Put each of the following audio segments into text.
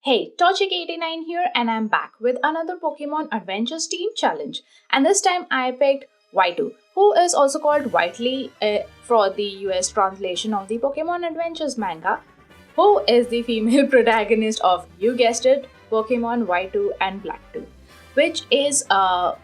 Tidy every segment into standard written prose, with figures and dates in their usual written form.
Hey, Tochic89 here, and I'm back with another Pokemon Adventures Team Challenge. And this time I picked White-Two, who is also called Whitley for the US translation of the Pokemon Adventures manga, who is the female protagonist of, you guessed it, Pokemon White-Two and Black-Two, which is 2-3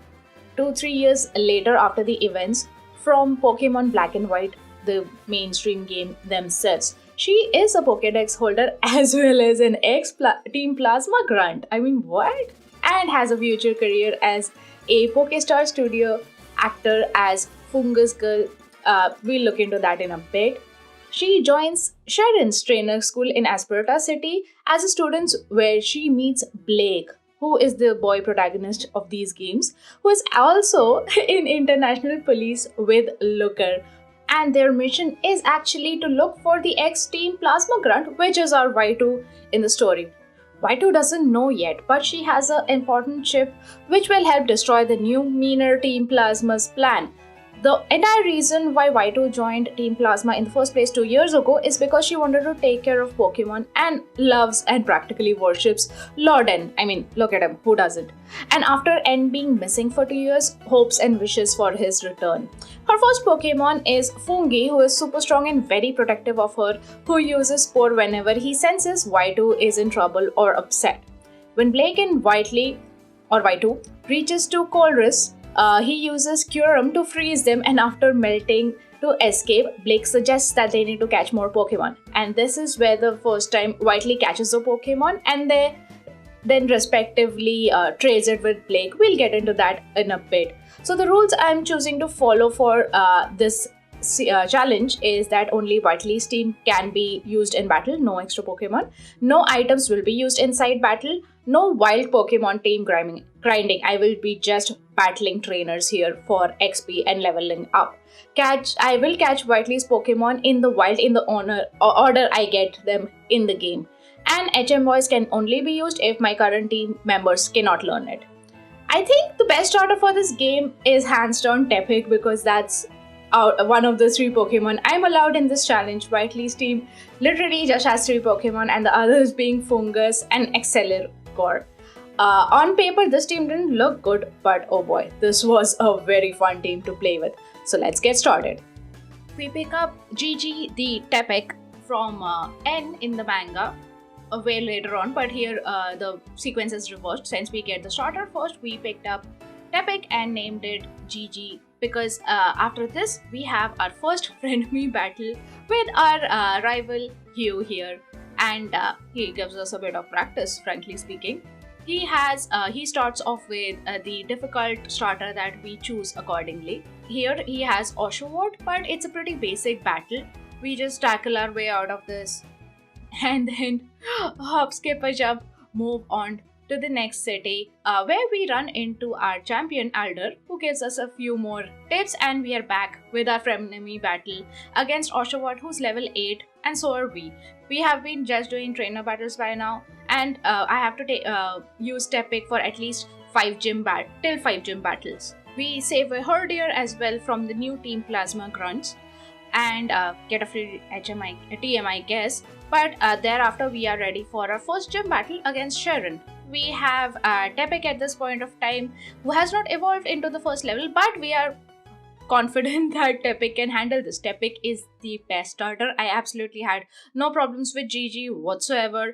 years later after the events from Pokemon Black and White, the mainstream game themselves. She is a Pokédex holder as well as an ex-Team Plasma grunt. I mean, what? And has a future career as a pokestudio actor as Fungus Girl. We'll look into that in a bit. She joins Sharon's trainer school in Asperta City as a student where she meets Blake, who is the boy protagonist of these games, who is also in international police with Looker. And their mission is actually to look for the ex-Team Plasma Grunt, which is our White-Two in the story. White-Two doesn't know yet, but she has an important chip which will help destroy the new, meaner Team Plasma's plan. The entire reason why White-Two joined Team Plasma in the first place 2 years ago is because she wanted to take care of Pokemon and loves and practically worships Lord N. I mean, look at him, who doesn't? And after N being missing for 2 years, hopes and wishes for his return. Her first Pokemon is Fungi, who is super strong and very protective of her, who uses Spore whenever he senses White-Two is in trouble or upset. When Blake and Whitley, or White-Two, reaches to Colress, he uses Curum to freeze them, and after melting to escape, Blake suggests that they need to catch more Pokemon. And this is where the first time Whitley catches a Pokemon and they then respectively trades it with Blake. We'll get into that in a bit. So the rules I'm choosing to follow for this challenge is that only Whitley's team can be used in battle, no extra Pokemon. No items will be used inside battle. No wild Pokemon team grinding. I will be just battling trainers here for XP and leveling up. I will catch Whitley's Pokemon in the wild in the order I get them in the game. And HM Boys can only be used if my current team members cannot learn it. I think the best starter for this game is hands down Tepig, because that's one of the 3 Pokemon I'm allowed in this challenge. Whiteley's team literally just has 3 Pokemon, and the others being Fungus and Accelercore. On paper, this team didn't look good, but oh boy, this was a very fun team to play with. So let's get started. We pick up Gigi the Tepig from N in the manga way later on, but here the sequence is reversed. Since we get the starter first, we picked up Tepig and named it Gigi, because after this we have our first frenemy battle with our rival Hugh here, and he gives us a bit of practice, frankly speaking. He starts off with the difficult starter that we choose accordingly. Here he has Oshawott, but it's a pretty basic battle. We just tackle our way out of this and then hop, skip a jump, move on to the next city, where we run into our champion Alder, who gives us a few more tips, and we are back with our frenemy battle against Oshawott, who's level 8, and so are we. We have been just doing trainer battles by now, and I have to use Tepig for at least 5 gym battles. We save a Herdier as well from the new Team Plasma grunts and get a free TM, I guess. But thereafter we are ready for our first gym battle against Sharon. We have Tepig at this point of time, who has not evolved into the first level, but we are confident that Tepig can handle this. Tepig is the best starter. I absolutely had no problems with Gigi whatsoever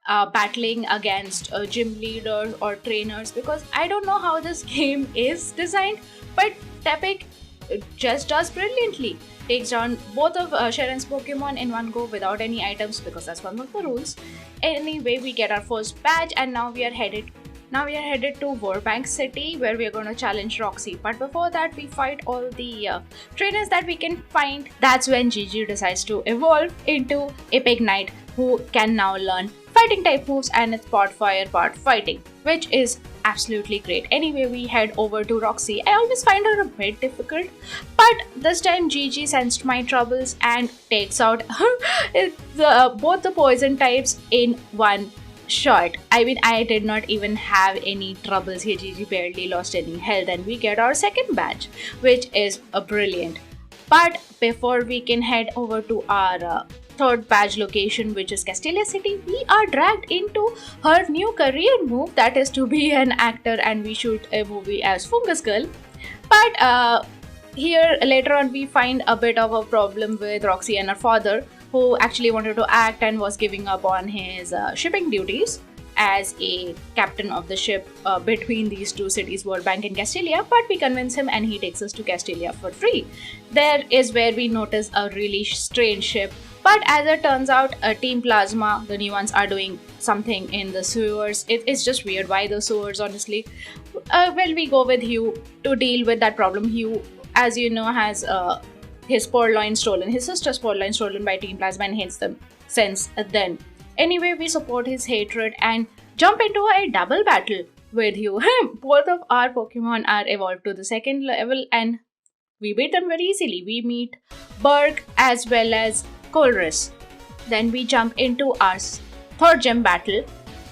battling against gym leaders or trainers, because I don't know how this game is designed, but Tepig just does brilliantly. Takes down both of Sharon's Pokemon in one go without any items, because that's one of the rules. Anyway, we get our first badge, and now we are headed to Warbank City, where we are going to challenge Roxy. But before that, we fight all the trainers that we can find. That's when Gigi decides to evolve into a Pignite, who can now learn fighting type moves, and it's part fire, part fighting, which is absolutely great. Anyway, we head over to Roxy. I always find her a bit difficult, but this time Gigi sensed my troubles and takes out both the poison types in one shot. I mean, I did not even have any troubles here. Gigi barely lost any health, and we get our second badge, which is brilliant. But before we can head over to our third badge location, which is Castelia City, we are dragged into her new career move, that is to be an actor, and we shoot a movie as Fungus Girl. But here later on we find a bit of a problem with Roxy and her father, who actually wanted to act and was giving up on his shipping duties as a captain of the ship between these two cities, World Bank and Castelia. But we convince him and he takes us to Castelia for free. There is where we notice a really strange ship. But as it turns out, Team Plasma, the new ones, are doing something in the sewers. It's just weird. Why the sewers, honestly? Well, we go with Hugh to deal with that problem. Hugh, as you know, has his purloin stolen, his sister's purloin stolen by Team Plasma, and hates them since then. Anyway, we support his hatred and jump into a double battle with Hugh. Both of our Pokemon are evolved to the second level and we beat them very easily. We meet Berg as well as Colress. Then we jump into our third gym battle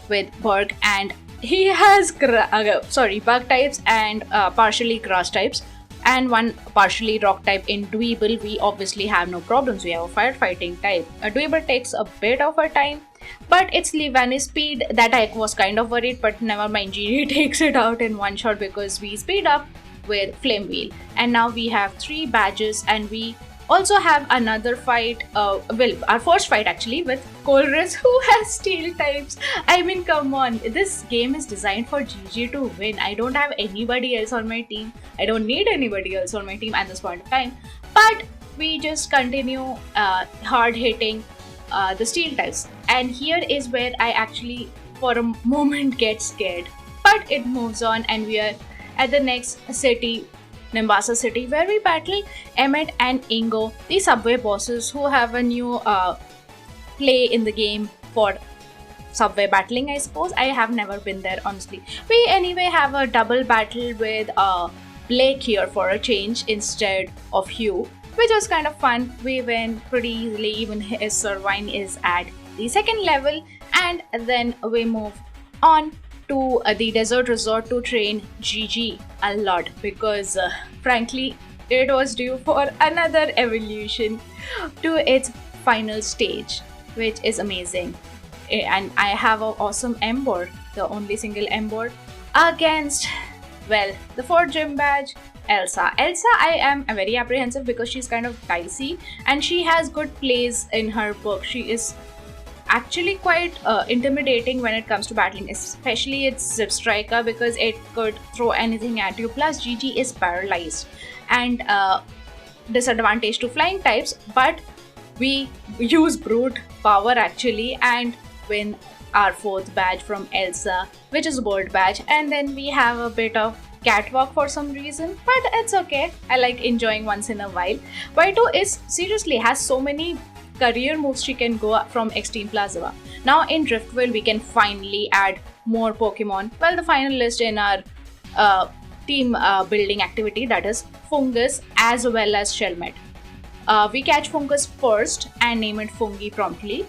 with Berg, and he has bug types and partially grass types, and one partially rock type in Dweeble. We obviously have no problems. We have a firefighting type. A Dweeble takes a bit of a time, but it's Leavanny's speed that I was kind of worried, but never mind, GD takes it out in one shot because we speed up with Flame Wheel. And now we have 3 badges, and we also have another fight, our first fight actually, with Colress, who has steel types. I mean, come on, this game is designed for GG to win. I don't have anybody else on my team. I don't need anybody else on my team at this point of time. But we just continue hard hitting the steel types. And here is where I actually for a moment get scared. But it moves on, and we are at the next city, Nimbasa City, where we battle Emmett and Ingo, the subway bosses who have a new play in the game for subway battling, I suppose. I have never been there, honestly. We anyway have a double battle with Blake here for a change instead of Hugh, which was kind of fun. We win pretty easily, even his Servine is at the second level, and then we move on to the desert resort to train GG a lot because frankly it was due for another evolution to its final stage, which is amazing. And I have an awesome Ember, the only single Ember, against, well, the 4th gym badge, Elsa. I am very apprehensive because she's kind of dicey and she has good plays in her book. She is actually quite intimidating when it comes to battling, especially its Zip Striker because it could throw anything at you. Plus GG is paralyzed and disadvantage to flying types, but we use brute power actually and win our 4th badge from Elsa, which is gold badge. And then we have a bit of catwalk for some reason, but it's okay. I like enjoying once in a while. Whi-Two is seriously has so many career moves she can go from Extreme Plasma. Now in Driftwell we can finally add more Pokemon. Well, the final list in our team building activity, that is Fungus as well as Shelmet. We catch Fungus first and name it Fungi promptly,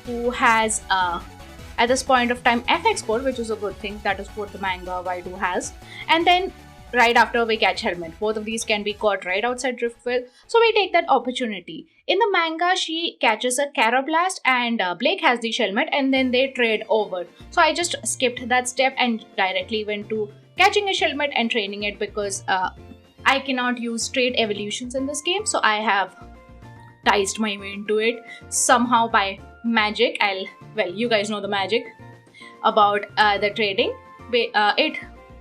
who has at this point of time FX score, which is a good thing. That is what the manga Whi-Two has. And then right after we catch Helmet. Both of these can be caught right outside Driftwell, so we take that opportunity. In the manga, she catches a Carablast and Blake has the Shelmet, and then they trade over. So I just skipped that step and directly went to catching a Shelmet and training it because I cannot use straight evolutions in this game, so I have ticed my way into it somehow by magic. Well, you guys know the magic about the trading. It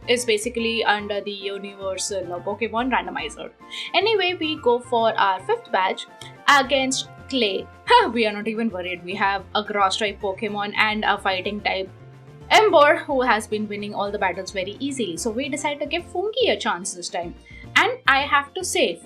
is basically under the universal Pokemon randomizer. Anyway, we go for our 5th badge against Clay. We are not even worried. We have a grass type Pokemon and a fighting type Ember who has been winning all the battles very easily. So we decide to give Fungi a chance this time. And I have to say,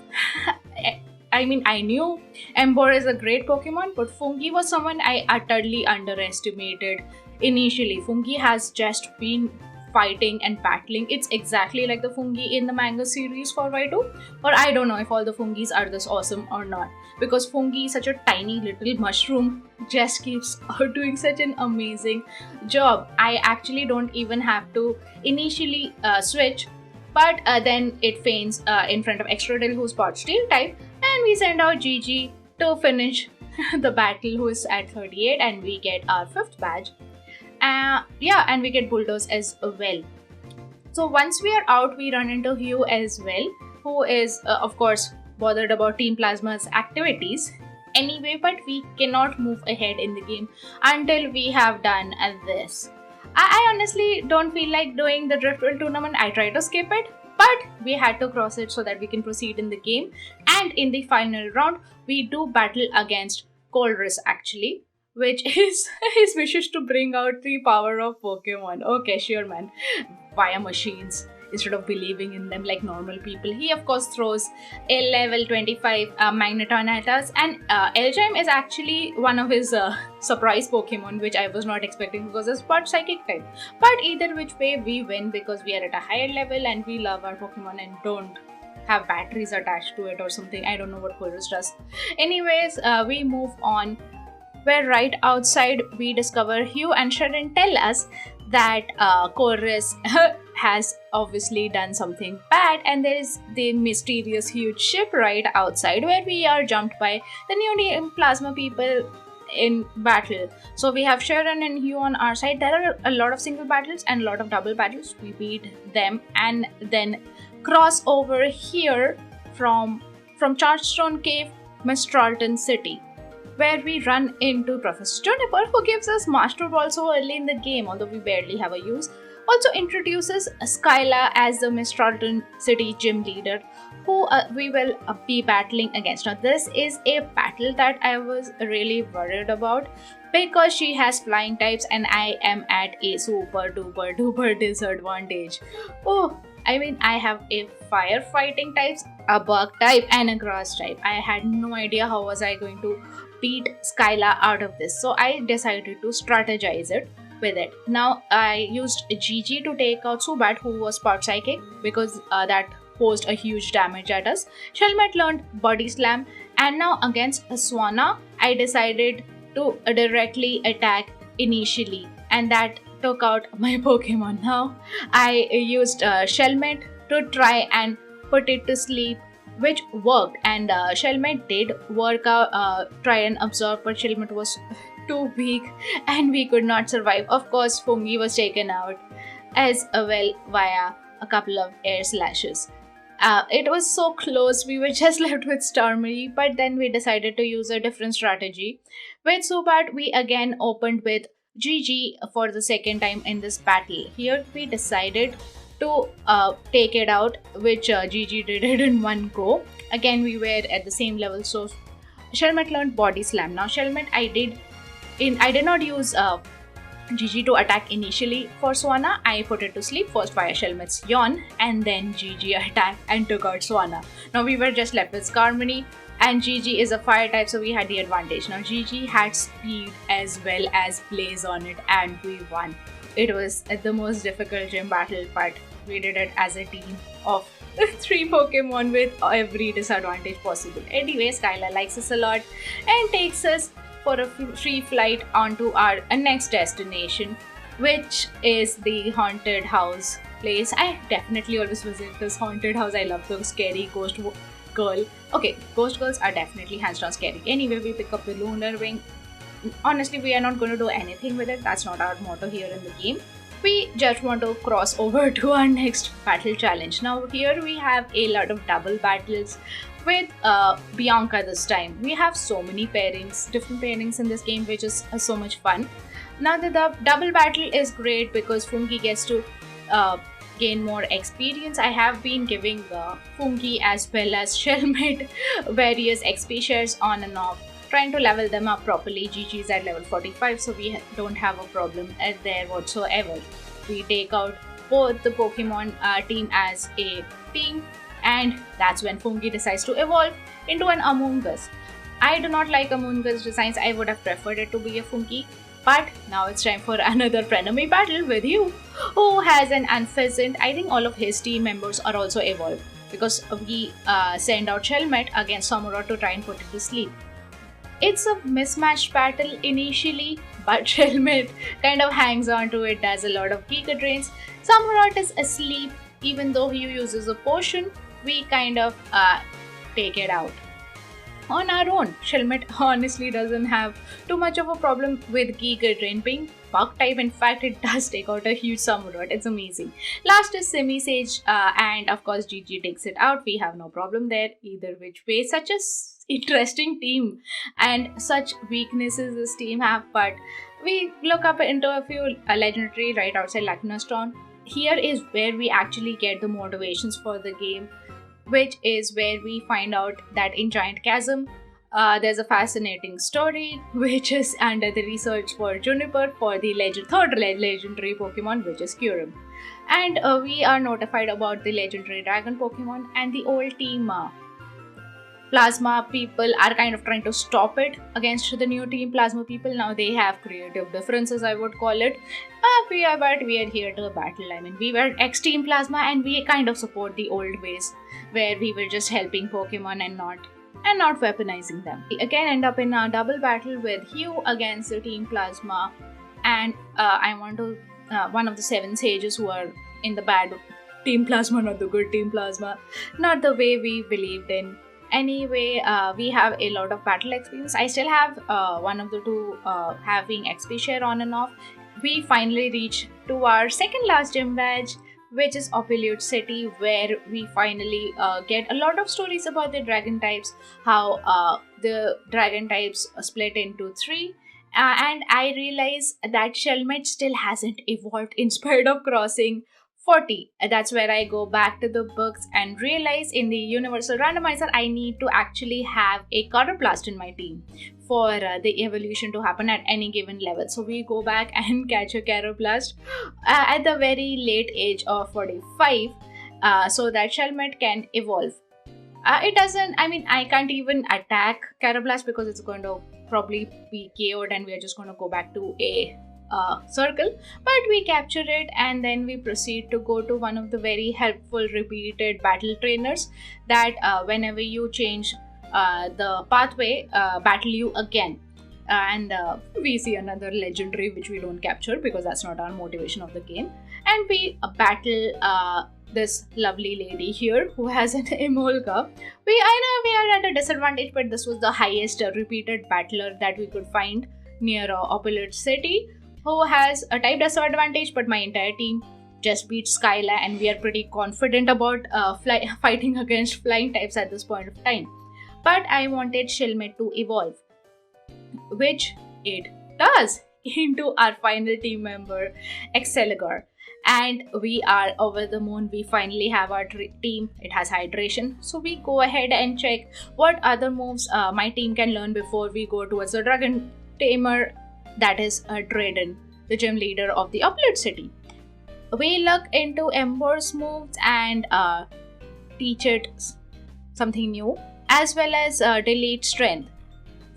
I mean, I knew Ember is a great Pokemon, but Fungi was someone I utterly underestimated initially. Fungi has just been fighting and battling. It's exactly like the Fungi in the manga series for Whi-Two, or I don't know if all the Fungis are this awesome or not, because Fungi is such a tiny little mushroom, just keeps doing such an amazing job. I actually don't even have to initially switch, but then it faints in front of Extradil, who's part steel type, and we send out GG to finish the battle, who is at 38, and we get our 5th badge. And we get bulldoze as well. So once we are out, we run into Hugh as well, who is of course bothered about Team Plasma's activities. Anyway, but we cannot move ahead in the game until we have done this. I honestly don't feel like doing the Driftwood tournament. I try to skip it, but we had to cross it so that we can proceed in the game. And in the final round, we do battle against Colress actually, which is his wishes to bring out the power of Pokemon. Okay, sure man. Via machines instead of believing in them like normal people. He of course throws a level 25 Magneton at us, and Elgime is actually one of his surprise Pokemon, which I was not expecting because it's part psychic type. But either which way we win because we are at a higher level and we love our Pokemon and don't have batteries attached to it or something. I don't know what Colress does. Anyways, we move on, where right outside we discover Hugh and Sharon tell us that Colress has obviously done something bad, and there is the mysterious huge ship right outside where we are jumped by the new Plasma people in battle. So we have Sharon and Hugh on our side. There are a lot of single battles and a lot of double battles. We beat them and then cross over here from Chargestone Cave, Mistralton City, where we run into Professor Juniper, who gives us Master Ball so early in the game, although we barely have a use. Also introduces Skyla as the Mistralton City gym leader, who we will be battling against. Now this is a battle that I was really worried about because she has flying types and I am at a super duper disadvantage. Oh, I mean, I have a firefighting types, a bug type and a grass type. I had no idea how was I going to beat Skyla out of this, so I decided to strategize it with it. Now I used Gigi to take out Zubat, who was part psychic, because that posed a huge damage at us. Shelmet learned Body Slam, and now against Swanna I decided to directly attack initially, and that took out my Pokemon. Now I used Shelmet to try and put it to sleep, which worked, and Shelmet did work out, try and absorb, but Shelmet was too weak and we could not survive. Of course, Fungi was taken out as well via a couple of air slashes. It was so close, we were just left with Starmie, but then we decided to use a different strategy. With Zubat, we again opened with Gigi for the second time in this battle. Here we decided to take it out, which Gigi did it in one go. Again, we were at the same level, so Shelmet learned Body Slam. Now Shelmet, I did not use Gigi to attack initially for Swanna. I put it to sleep first via Shelmet's Yawn, and then Gigi attacked and took out Swanna. Now we were just left with Skarmory, and Gigi is a fire type, so we had the advantage. Now Gigi had speed as well as Blaze on it, and we won. It was the most difficult gym battle, but we did it as a team of 3 Pokemon with every disadvantage possible. Anyway, Skyla likes us a lot and takes us for a free flight onto our next destination, which is the haunted house place. I definitely always visit this haunted house. I love the scary ghost girl. Okay, ghost girls are definitely hands down scary. Anyway, we pick up the Lunar Wing. Honestly, we are not going to do anything with it. That's not our motto here in the game. We just want to cross over to our next battle challenge. Now here we have a lot of double battles with Bianca this time. We have so many pairings, different pairings in this game, which is so much fun. Now the double battle is great because Fungi gets to gain more experience. I have been giving Fungi as well as Shelmet various XP shares on and off, trying to level them up properly. Gigi is at level 45, so we don't have a problem there whatsoever. We take out both the Pokemon team as a team, and that's when Fungi decides to evolve into an Among Us. I do not like Among Us designs. I would have preferred it to be a Fungi, but now it's time for another frenemy battle with you, who has an Unpheasant. I think all of his team members are also evolved because we send out Shelmet against Samurott to try and put it to sleep. It's a mismatched battle initially, but Shelmet kind of hangs on to it, does a lot of Giga Drains. Samurott is asleep, even though he uses a potion. We kind of take it out. on our own. Shelmet honestly doesn't have too much of a problem with Giga Drain being bug type. In fact, it does take out a huge Samurott. It's amazing. Last is Semi Sage, and of course, GG takes it out. We have no problem there either which way. Such a interesting team and such weaknesses this team have, but we look up into a few legendary right outside Lacunastone. Here is where we actually get the motivations for the game, which is where we find out that in Giant Chasm, there's a fascinating story which is under the research for Juniper for the third legendary Pokemon, which is Kyurem. And we are notified about the legendary dragon Pokemon, and the old team Plasma people are kind of trying to stop it against the new team Plasma people. Now they have creative differences, I would call it. But we are here to battle. I mean, we were ex-team Plasma and we kind of support the old ways where we were just helping Pokemon and not weaponizing them. We again end up in a double battle with Hugh against the team Plasma, and I want to one of the 7 sages who are in the bad team Plasma, not the good team Plasma, not the way we believed in. Anyway, we have a lot of battle experience. I still have one of the two having XP share on and off. We finally reach to our second last gym badge, which is Opulute City, where we finally get a lot of stories about the dragon types, how the dragon types split into 3. And I realize that Shelmet still hasn't evolved in spite of crossing 40. That's where I go back to the books and realize in the Universal Randomizer I need to actually have a Color Blast in my team for the evolution to happen at any given level. So we go back and catch a Color Blast at the very late age of 45 so that Shelmet can evolve. It doesn't, I mean, I can't even attack Color Blast because it's going to probably be KO'd and we are just going to go back to a circle, but we capture it and then we proceed to go to one of the very helpful repeated battle trainers that whenever you change the pathway, battle you again. And we see another legendary which we don't capture because that's not our motivation of the game, and we battle this lovely lady here who has an Emolga. I know we are at a disadvantage, but this was the highest repeated battler that we could find near Opulent City, who has a type disadvantage, but my entire team just beat Skyla and we are pretty confident about fighting against flying types at this point of time. But I wanted Shelmet to evolve, which it does into our final team member, Excalibar. And we are over the moon. We finally have our team. It has hydration. So we go ahead and check what other moves my team can learn before we go towards the Dragon Tamer, that is Drayden, the gym leader of the Upload City. We look into Ember's moves and teach it something new, as well as delete strength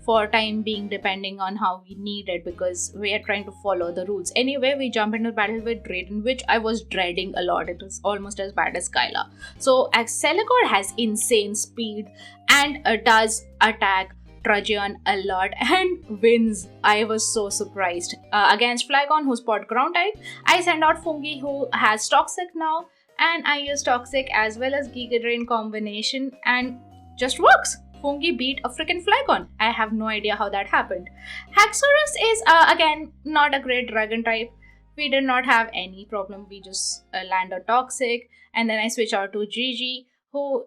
for time being, depending on how we need it, because we are trying to follow the rules. Anyway, we jump into battle with Drayden, which I was dreading a lot. It was almost as bad as Skyla. So Excalibar has insane speed and does attack Atrajion a lot and wins. I was so surprised. Against Flygon, who's pot ground type, I send out Fungi, who has Toxic now, and I use Toxic as well as Giga Drain combination and just works. Fungi beat a freaking Flygon. I have no idea how that happened. Haxorus is again not a great dragon type. We did not have any problem. We just land a Toxic, and then I switch out to Gigi, who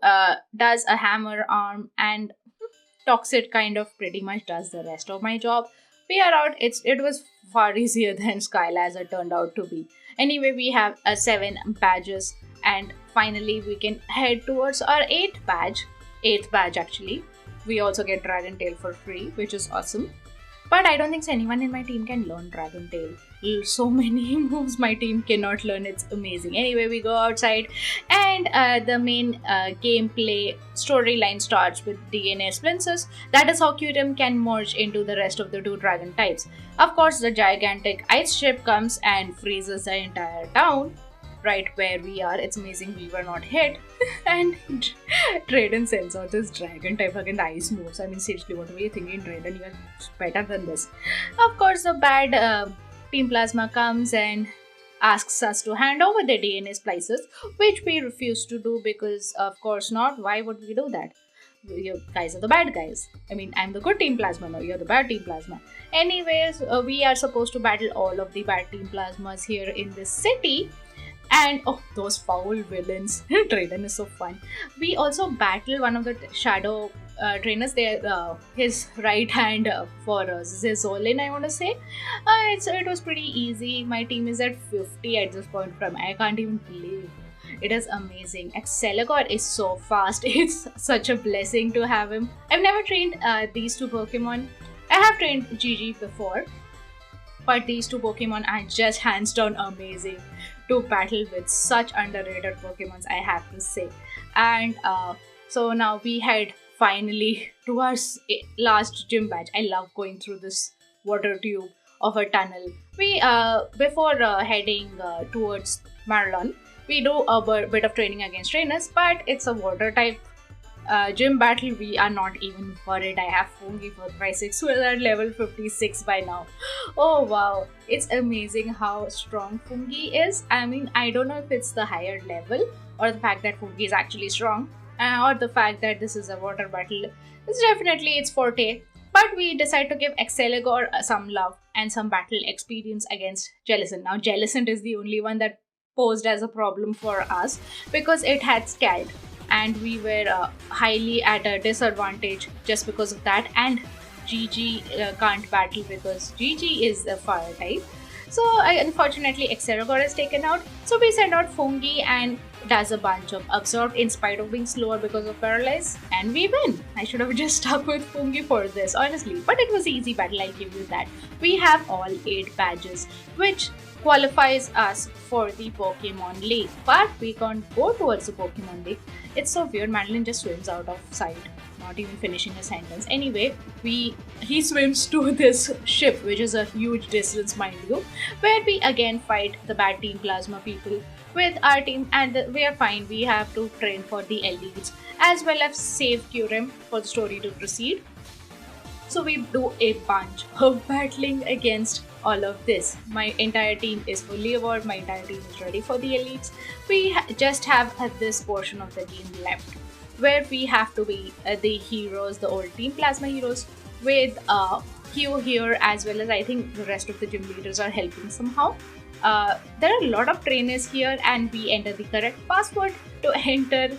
does a Hammer Arm, and Toxic kind of pretty much does the rest of my job. We are out. It was far easier than Skyla as it turned out to be. Anyway, we have 7 badges, and finally we can head towards our 8th badge actually. We also get Dragon Tail for free, which is awesome. But I don't think anyone in my team can learn Dragon Tail. So many moves my team cannot learn. It's amazing. Anyway, we go outside and the main gameplay storyline starts with DNA Splinters. That is how Kyurem can merge into the rest of the 2 dragon types. Of course, the gigantic ice ship comes and freezes the entire town. Right where we are. It's amazing we were not hit. And Drayden sends out this dragon type against ice moves. I mean, seriously, what were you thinking, Drayden? You are better than this. Of course, the bad Team Plasma comes and asks us to hand over the DNA splices, which we refuse to do because, of course not. Why would we do that? you guys are the bad guys. I mean, I'm the good Team Plasma now, you're the bad Team Plasma. Anyways, we are supposed to battle all of the bad Team Plasmas here in this city. And oh, those foul villains. Drayden is so fun. We also battle one of the shadow trainers there, his right hand for Zizolin, I want to say. It was pretty easy. My team is at 50 at this point from. I can't even believe. It is amazing. Exceligor is so fast. It's such a blessing to have him. I've never trained these two Pokemon. I have trained Gigi before, but these two Pokemon are just hands down amazing to battle with. Such underrated Pokemons, I have to say. And so now we head finally to our last gym badge. I love going through this water tube of a tunnel. We before heading towards Marlon, we do a bit of training against trainers, but it's a water type gym battle. We are not even worried. I have Fungi for Christ's sake, so we're at level 56 by now. Oh wow, it's amazing how strong Fungi is. I mean, I don't know if it's the higher level or the fact that Fungi is actually strong, or the fact that this is a water battle. It's definitely its forte. But we decide to give Exceligor some love and some battle experience against Jellicent. Now, Jellicent is the only one that posed as a problem for us because it had Scald, and we were highly at a disadvantage just because of that. And Gigi can't battle because Gigi is a fire type. So unfortunately Exceligor is taken out. So we send out Fungi and does a bunch of absorb in spite of being slower because of paralyze, and we win. I should have just stuck with Fungi for this, honestly, but it was easy battle, I'll give you that. We have all 8 badges, which qualifies us for the Pokemon League, but we can't go towards the Pokemon League. It's so weird, Madeline just swims out of sight, not even finishing a sentence. Anyway, he swims to this ship, which is a huge distance, mind you, where we again fight the bad Team Plasma people with our team, and we are fine. We have to train for the elites as well as save Kyurem for the story to proceed. So we do a bunch of battling against all of this. My entire team is fully evolved, my entire team is ready for the elites. We just have this portion of the game left where we have to be the heroes, the old Team Plasma heroes, with Q here, as well as I think the rest of the gym leaders are helping somehow. There are a lot of trainers here, and we enter the correct password to enter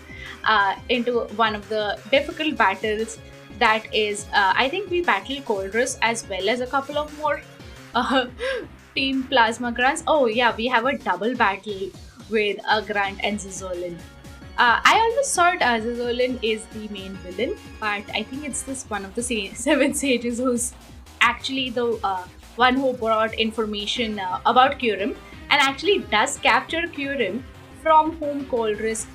into one of the difficult battles. That is, I think we battle Coldress as well as a couple of more Team Plasma grunts. Oh yeah, we have a double battle with a grunt and Zizolin. I always thought Zizolin is the main villain, but I think it's this one of the 7 sages who's actually the one who brought information about Kyurem and actually does capture Kyurem, from whom Coldress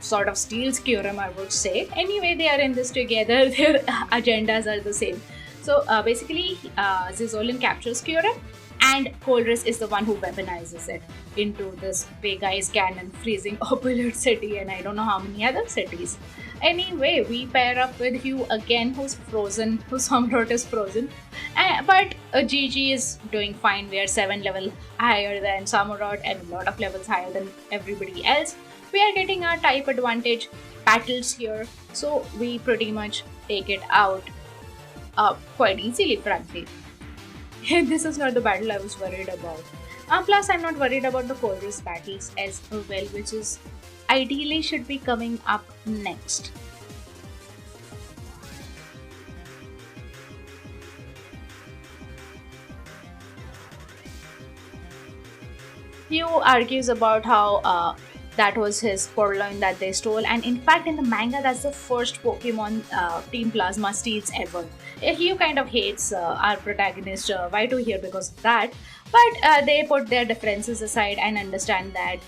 sort of steals Kyurem, I would say. Anyway, they are in this together, their agendas are the same. So basically, Zizolin captures Kyurem, and Coldress is the one who weaponizes it into this big ice cannon, freezing Opulent City, and I don't know how many other cities. Anyway, we pair up with Hugh again, who's frozen, whose Somrot is frozen. But Gigi is doing fine. We are 7 level higher than Samurott and a lot of levels higher than everybody else. We are getting our type advantage battles here, so we pretty much take it out quite easily, frankly. This is not the battle I was worried about. Plus, I'm not worried about the Coldress battles as well, which is ideally should be coming up next. Hugh argues about how that was his Purloin that they stole, and in fact in the manga that's the first Pokemon Team Plasma steals ever. Hugh kind of hates our protagonist White-Two here because of that, but they put their differences aside and understand that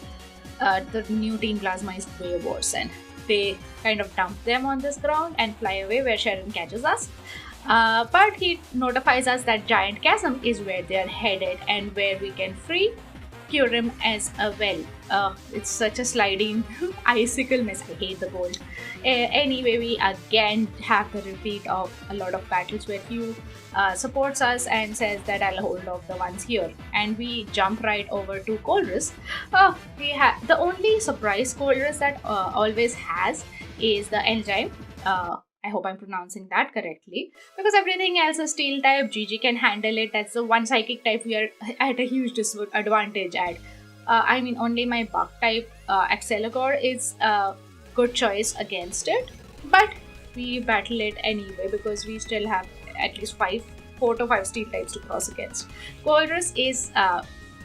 the new Team Plasma is way worse, and they kind of dump them on this ground and fly away where Sharon catches us. But he notifies us that Giant Chasm is where they are headed and where we can free Kyurem as well. It's such a sliding icicle mess. I hate the gold. Anyway, we again have the repeat of a lot of battles where Hugh supports us and says that I'll hold off the ones here, and we jump right over to Coldress. We have the only surprise Coldress that always has is the Enzyme. I hope I'm pronouncing that correctly. Because everything else is steel type, Gigi can handle it. That's the one psychic type we are at a huge disadvantage at. I mean, only my bug type, Acceligor, is a good choice against it. But we battle it anyway because we still have at least 4 to 5 steel types to cross against. Colress is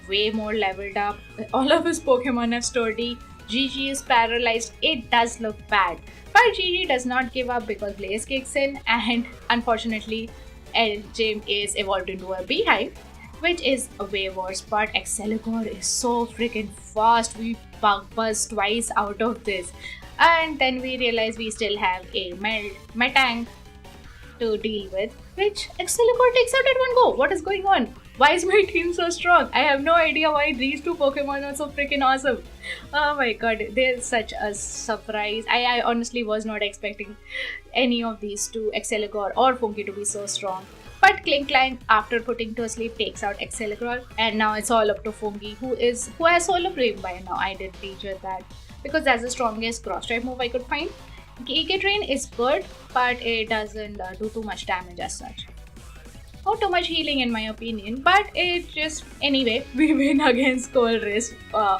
way more leveled up. All of his Pokemon are sturdy. Gigi is paralyzed. It does look bad. But Gigi does not give up because Blaze kicks in, and unfortunately, Jim is evolved into a beehive, which is way worse. But Acceligor is so freaking fast. We bug buzz twice out of this. And then we realize we still have a Metang to deal with, which Acceligor takes out at one go. What is going on? Why is my team so strong? I have no idea why these two Pokemon are so freaking awesome. Oh my god, they're such a surprise. I honestly was not expecting any of these two, Acceligor or Funky, to be so strong. But Klinklang, after putting to sleep, takes out Acceligor, and now it's all up to Funky, who has Solar Flame by now. I did teach her that because that's the strongest cross type move I could find. Giga Drain is good, but it doesn't do too much damage as such. Not too much healing in my opinion, but it just... Anyway, we win against Colress,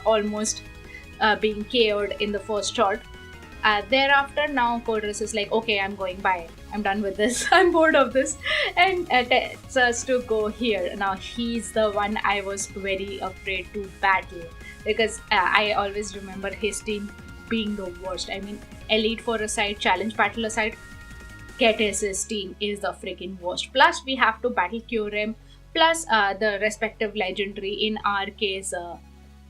almost being KO'd in the first shot. Thereafter, now Colress is like, okay, I'm going by. I'm done with this. I'm bored of this. And tells us to go here. Now, he's the one I was very afraid to battle. Because I always remember his team being the worst. I mean, Elite Four aside, Challenge Battle aside, Ketis' team is the freaking worst. Plus, we have to battle Kyurem, plus the respective legendary, in our case,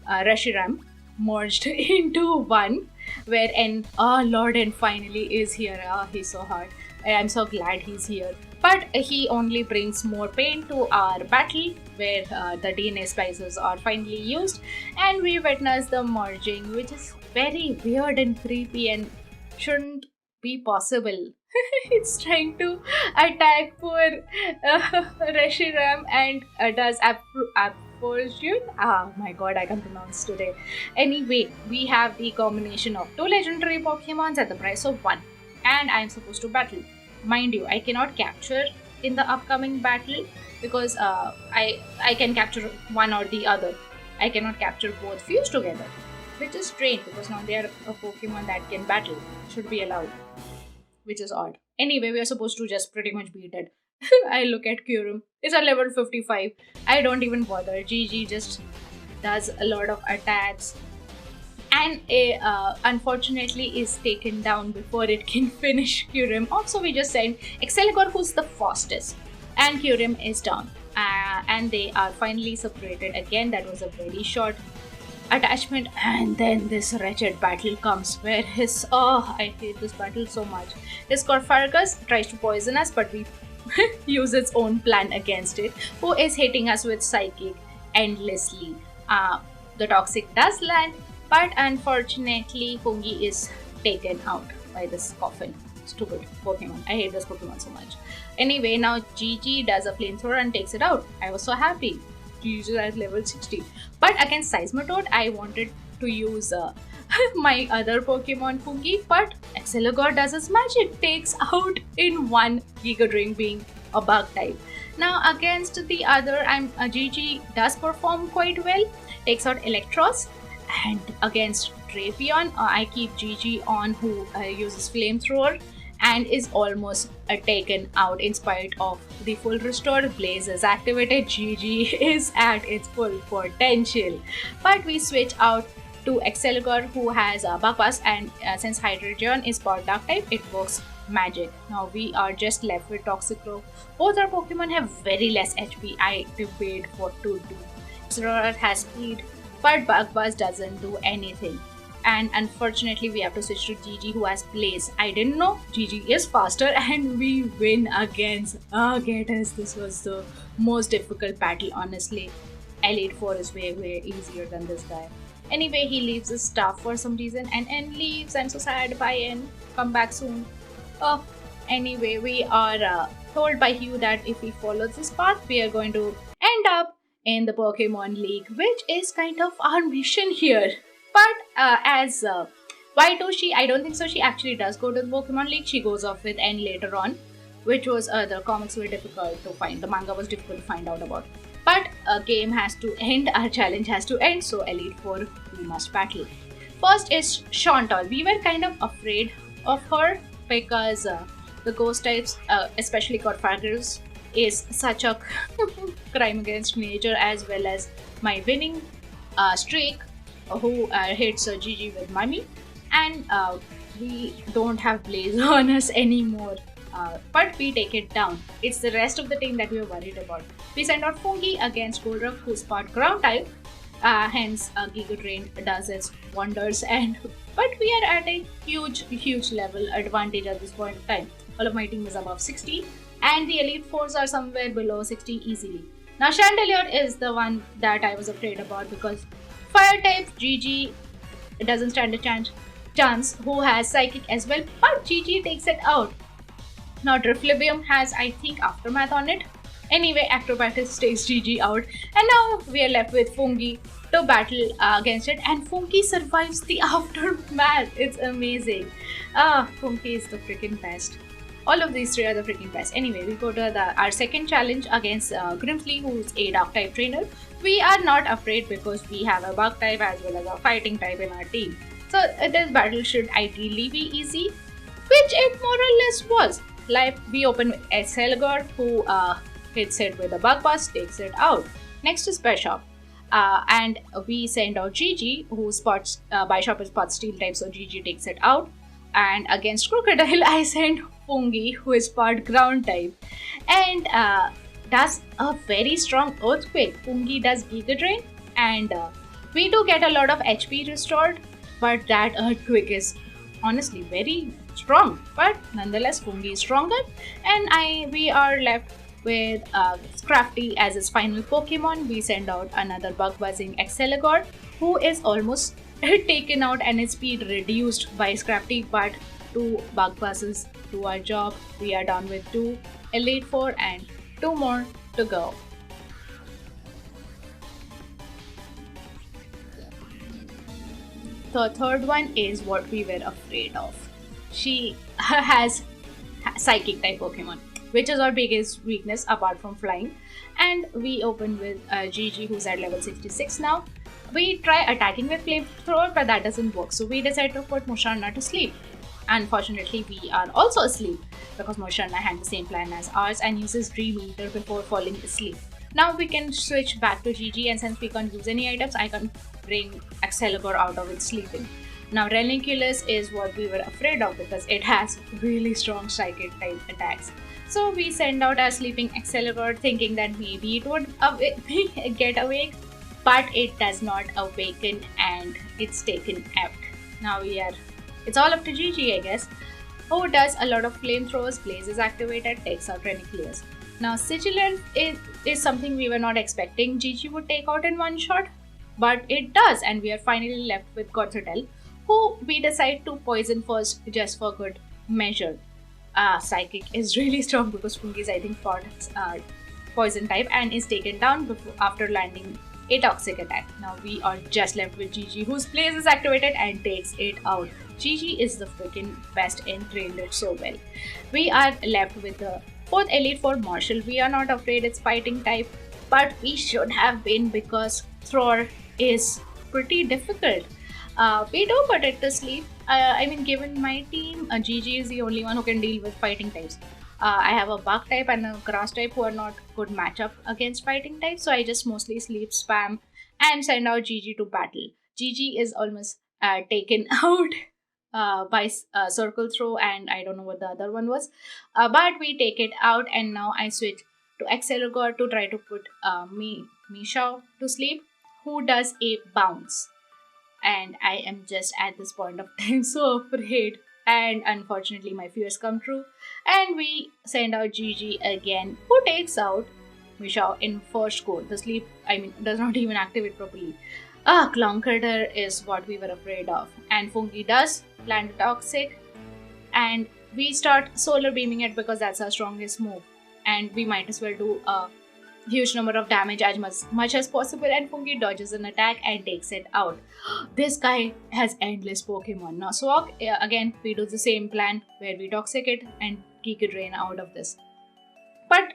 Reshiram, merged into one, wherein Lord and finally is here. He's so hard. I'm so glad he's here. But he only brings more pain to our battle, where the DNA splices are finally used, and we witness the merging, which is very weird and creepy and shouldn't be possible. It's trying to attack poor Reshiram and does Atrajion. Oh my god, I can't pronounce today. Anyway, we have the combination of 2 legendary Pokemons at the price of 1, and I'm supposed to battle. Mind you, I cannot capture in the upcoming battle because I can capture one or the other. I cannot capture both fused together, which is strange because now they are a Pokemon that can battle. Should be allowed, which is odd. Anyway, we are supposed to just pretty much beat it. I look at Kyurem. It's at level 55. I don't even bother. GG just does a lot of attacks. And unfortunately is taken down before it can finish Kyurem off. So we just send Acceligor, who's the fastest. And Kyurem is down. And they are finally separated again. That was a very short attachment, and then this wretched battle comes where I hate this battle so much. His Corphargus tries to poison us, but we use its own plan against it, who is hitting us with Psychic endlessly. The Toxic does land, but unfortunately Fungi is taken out by this coffin. Stupid Pokemon. I hate this Pokemon so much. Anyway, now Gigi does a flamethrower and takes it out. I was so happy. Uses at level 60. But against Seismitoad, I wanted to use my other Pokemon Fungi, but Acceligor does his magic, takes out in one, Giga Drain being a bug type. Now against the other, Gigi does perform quite well, takes out Electros, and against Drapion, I keep Gigi on, who uses Flamethrower and is almost taken out in spite of the full restore. Blaze is activated. Gigi is at its full potential. But we switch out to Acceligor, who has a Bug Buzz, and since Atrajion is Power Dark type, it works magic. Now we are just left with Toxicroak. Both our Pokemon have very less HP. I debate what to do. Acceligor has speed, but Bug Buzz doesn't do anything. And unfortunately we have to switch to Gigi, who has Blaze. I didn't know Gigi is faster, and we win against Ketis. This was the most difficult battle, honestly. Elite Four is way easier than this guy. Anyway, he leaves his stuff for some reason and leaves. I'm so sad. Bye, and come back soon. Anyway, we are told by Hugh that if we follow this path, we are going to end up in the Pokemon League, which is kind of our mission here. But as Why2, I don't think so. She actually does go to the Pokemon League. She goes off with N later on, which was the comics were difficult to find. The manga was difficult to find out about. But a game has to end. Our challenge has to end. So Elite Four, we must battle. First is Chantal. We were kind of afraid of her because the ghost types, especially Corphagus, is such a crime against nature, as well as my winning streak, who hits Gigi with Mummy, and we don't have Blaze on us anymore. But we take it down. It's the rest of the team that we are worried about. We send out Fungi against Golduck, who's part ground type. Hence, Giga Drain does its wonders, but we are at a huge level advantage at this point in time. All of my team is above 60, and the Elite Fours are somewhere below 60 easily. Now, Chandelier is the one that I was afraid about because Fire type Gigi doesn't stand a chance, who has Psychic as well, but Gigi takes it out. Now, Driflobium has, I think, Aftermath on it. Anyway, Acrobatics takes Gigi out, and now we are left with Fungi to battle against it, and Fungi survives the Aftermath. It's amazing. Fungi is the freaking best. All of these three are the freaking best. Anyway, we go to our second challenge against Grimsley, who's a Dark type trainer. We are not afraid because we have a Bug type as well as a Fighting type in our team. So this battle should ideally be easy, which it more or less was. Like, we open with Excalibur, who hits it with a Bug Buzz, takes it out. Next is Bishop. And we send out Gigi, who spots Bishop is part Steel type, so Gigi takes it out. And against Crocodile, I send Fungi, who is part Ground type, and does a very strong Earthquake. Fungi does Giga Drain, and we do get a lot of HP restored, but that Earthquake is honestly very strong. But nonetheless, Fungi is stronger, and we are left with Scrafty as his final Pokemon. We send out another Bug Buzzing Excalibur, who is almost taken out and his speed reduced by Scrafty, but 2 Bug Buzzes do our job. We are done with 2 Elite Four and 2 more to go. The third one is what we were afraid of. She has Psychic type Pokemon, which is our biggest weakness apart from flying. And we open with Gigi, who's at level 66 now. We try attacking with Flamethrower, but that doesn't work. So we decide to put Musharna to sleep. Unfortunately, we are also asleep because Musharna had the same plan as ours and uses Dream Eater before falling asleep. Now we can switch back to Gigi, and since we can't use any items, I can bring Excalibur out of its sleeping. Now, Ranunculus is what we were afraid of because it has really strong Psychic type attacks. So we send out our sleeping Excalibur thinking that maybe it would get awake, but it does not awaken and it's taken out. Now it's all up to Gigi, I guess, who does a lot of flamethrowers. Blaze is activated, takes out Ranunculus. Now, Sigilant is something we were not expecting Gigi would take out in one shot, but it does, and we are finally left with Gothitelle, who we decide to poison first just for good measure. Psychic is really strong because Fungi is, I think, poison type and is taken down after landing a toxic attack. Now we are just left with Gigi, whose Blaze is activated and takes it out. Gigi is the freaking best and trained it so well. We are left with the 4th Elite Four, Marshall. We are not afraid it's fighting type, but we should have been because Thor is pretty difficult. We do put it to sleep. Given my team, Gigi is the only one who can deal with fighting types. I have a Bug type and a Grass type who are not good matchup against fighting types, so I just mostly sleep, spam, and send out Gigi to battle. Gigi is almost taken out by Circle Throw, and I don't know what the other one was, but we take it out, and now I switch to Excalibur to try to put Misha to sleep, who does a bounce. And I am just at this point of time so afraid. And unfortunately, my fears come true. And we send out Gigi again, who takes out Misha in first go. The sleep, does not even activate properly. Clonkerter is what we were afraid of. And Fungi does land a toxic. And we start solar beaming it because that's our strongest move. And we might as well do a huge number of damage as much as possible, and Fungi dodges an attack and takes it out. This guy has endless Pokemon. Now Swag, again, we do the same plan where we toxic it and Geek Drain out of this. But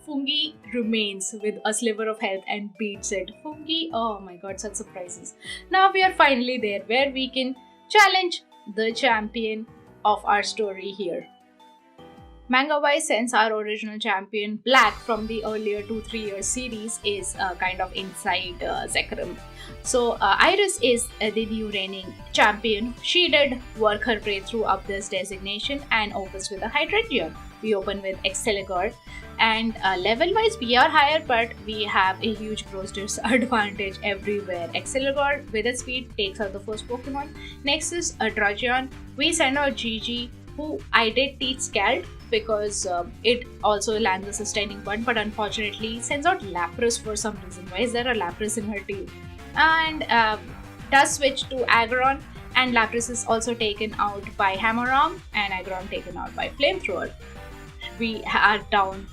Fungi remains with a sliver of health and beats it. Fungi, oh my god, such surprises. Now we are finally there where we can challenge the champion of our story here. Manga-wise, since our original champion, Black, from the earlier 2-3 year series is kind of inside Zekrom. So Iris is the new reigning champion. She did work her way through up this designation and opens with a Atrajion. We open with Exceligor, and level-wise we are higher, but we have a huge gross disadvantage everywhere. Exceligor with its speed takes out the first Pokemon. Next is Atrajion. We send out Gigi, who I did teach Scald because it also lands a sustaining one, but unfortunately sends out Lapras for some reason. Why is there a Lapras in her team? And does switch to Aggron, and Lapras is also taken out by Hammer-Arm and Aggron taken out by Flamethrower. We are down.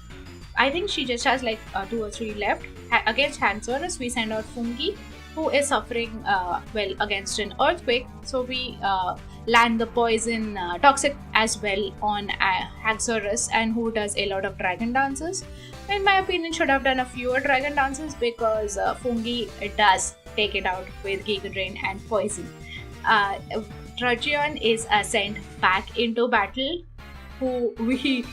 I think she just has like 2 or 3 left. Against Haxorus, we send out Fungi, who is suffering against an earthquake. So we land the poison toxic as well on Haxorus, and who does a lot of dragon dances. In my opinion, should have done a fewer dragon dances because Fungi does take it out with Giga Drain and poison. Atrajion is sent back into battle, who we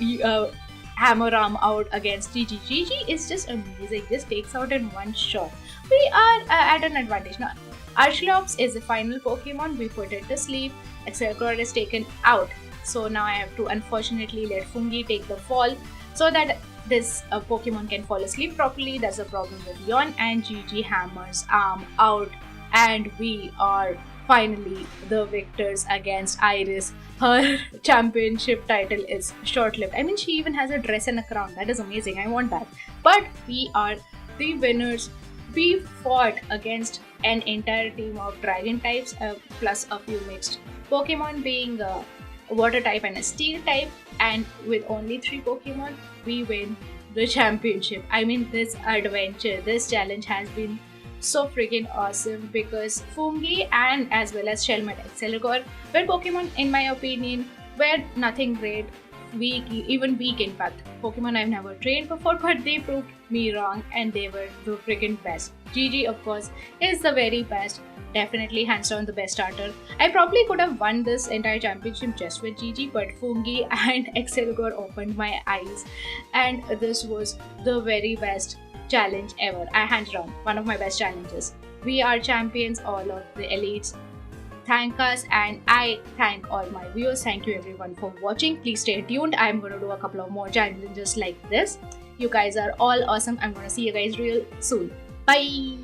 Hammer-Arm out against Gigi. Gigi is just amazing, just takes out in one shot. We are at an advantage now. Archelops is the final Pokemon. We put it to sleep. Exceligor is taken out. So now I have to unfortunately let Fungi take the fall so that this Pokemon can fall asleep properly. That's a problem with Yon, and Gigi hammers Arm out, and we are finally the victors against Iris. Her championship title is short-lived. I mean, she even has a dress and a crown. That is amazing. I want that. But we are the winners. We fought against an entire team of dragon types plus a few mixed Pokemon, being a water type and a steel type, and with only 3 Pokemon, we win the championship. I mean, this adventure, this challenge has been so freaking awesome because Fungi and as well as Shelmet Exceligor were Pokemon, in my opinion, were nothing great, weak, even weak in fact. Pokemon I've never trained before, but they proved me wrong and they were the freaking best. Gigi, of course, is the very best. Definitely hands down the best starter. I probably could have won this entire championship just with Gigi, but Fungi and Exceligor opened my eyes, and this was the very best challenge ever. I hands down one of my best challenges. We are champions, all of the elites. Thank us, and I thank all my viewers. Thank you everyone for watching. Please stay tuned. I'm going to do a couple of more challenges like this. You guys are all awesome. I'm going to see you guys real soon. Bye.